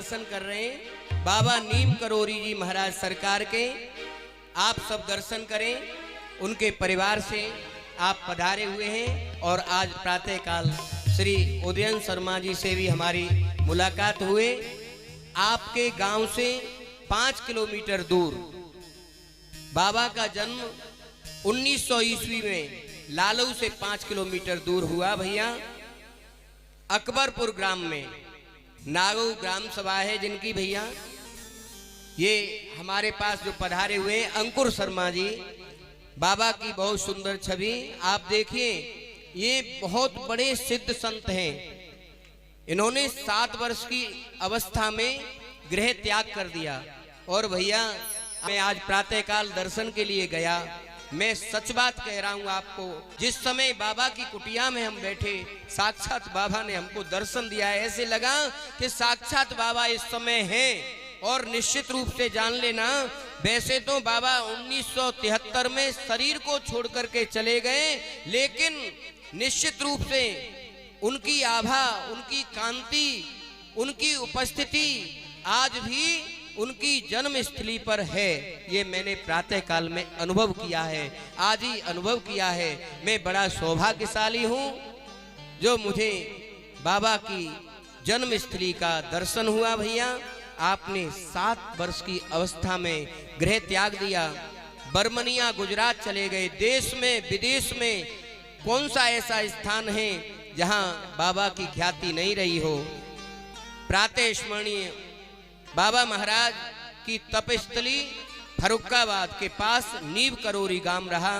दर्शन कर रहे हैं बाबा नीम करोरी जी महाराज सरकार के। आप सब दर्शन करें, उनके परिवार से आप पधारे हुए हैं। और आज प्रातःकाल श्री उदयन शर्मा जी से भी हमारी मुलाकात हुए। आपके गांव से 5 किलोमीटर दूर बाबा का जन्म 1900 ईस्वी में लालऊ से 5 किलोमीटर दूर हुआ भैया। अकबरपुर ग्राम में नागऊ ग्राम सभा है जिनकी भैया। ये हमारे पास जो पधारे हुए अंकुर शर्मा जी, बाबा की बहुत सुंदर छवि आप देखिए। ये बहुत बड़े सिद्ध संत हैं। इन्होंने 7 वर्ष की अवस्था में गृह त्याग कर दिया। और भैया मैं आज प्रातःकाल दर्शन के लिए गया। मैं सच बात कह रहा हूं आपको, जिस समय बाबा की कुटिया में हम बैठे, साक्षात बाबा ने हमको दर्शन दिया है। ऐसे लगा कि साक्षात बाबा इस समय हैं। और निश्चित रूप से जान लेना, वैसे तो बाबा 1973 में शरीर को छोड़ करके चले गए, लेकिन निश्चित रूप से उनकी आभा, उनकी कांति, उनकी उपस्थिति आज भी उनकी जन्म स्थली पर है। ये मैंने प्रातःकाल में अनुभव किया है, आज ही अनुभव किया है। मैं बड़ा सौभाग्यशाली हूँ जो मुझे बाबा की जन्म स्थली का दर्शन हुआ। भैया आपने 7 वर्ष की अवस्था में गृह त्याग दिया, बर्मनिया गुजरात चले गए। देश में विदेश में कौन सा ऐसा स्थान है जहां बाबा की ख्याति नहीं रही हो। प्रातः स्मरणीय बाबा महाराज की तपस्थली फर्रुखाबाद के पास नीम करोरी गांव रहा,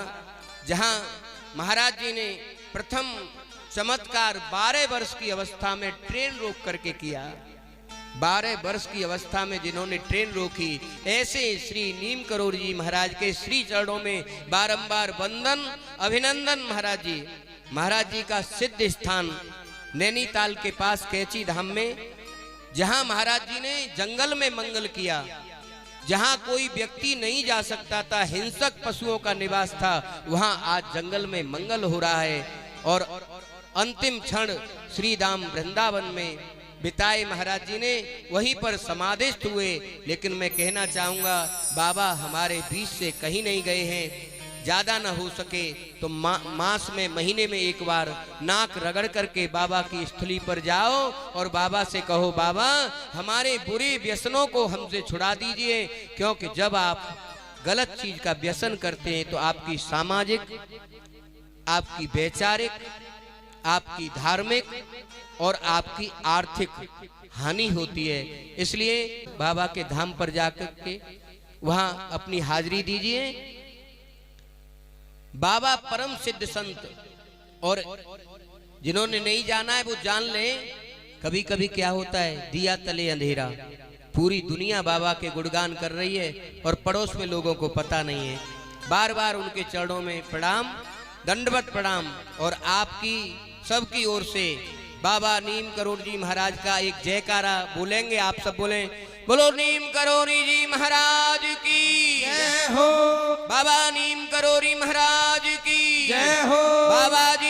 जहां महाराज जी ने प्रथम चमत्कार 12 वर्ष की अवस्था में ट्रेन रोक करके किया। 12 वर्ष की अवस्था में जिन्होंने ट्रेन रोकी, ऐसे श्री नीम करोरी जी महाराज के श्री चरणों में बारंबार वंदन अभिनंदन। महाराज जी का सिद्ध स्थान नैनीताल के पास कैची धाम में, जहां महाराज जी ने जंगल में मंगल किया, जहां कोई व्यक्ति नहीं जा सकता था, हिंसक पशुओं का निवास था, वहां आज जंगल में मंगल हो रहा है। और अंतिम क्षण श्री धाम वृंदावन में बिताए महाराज जी ने, वहीं पर समाधिस्थ हुए। लेकिन मैं कहना चाहूंगा बाबा हमारे बीच से कहीं नहीं गए हैं। ज्यादा ना हो सके तो मास में महीने में एक बार नाक रगड़ करके बाबा की स्थली पर जाओ और बाबा से कहो, बाबा हमारे बुरे व्यसनों को हमसे छुड़ा दीजिए। क्योंकि जब आप गलत चीज का व्यसन करते हैं तो आपकी सामाजिक, आपकी वैचारिक, आपकी धार्मिक और आपकी आर्थिक हानि होती है। इसलिए बाबा के धाम पर जाकर के वहां अपनी हाजिरी दीजिए। बाबा परम सिद्ध संत, और जिन्होंने नहीं जाना है वो जान ले। कभी कभी क्या होता है, दिया तले अंधेरा, पूरी दुनिया बाबा के गुणगान कर रही है और पड़ोस में लोगों को पता नहीं है। बार बार उनके चरणों में प्रणाम, दंडवत प्रणाम। और आपकी सबकी ओर से बाबा नीम करोरी जी महाराज का एक जयकारा बोलेंगे। आप सब बोलें, बोलो नीम करोरी जी महाराज की जय हो, बाबा नीम करोरी महाराज की जय हो, बाबा जी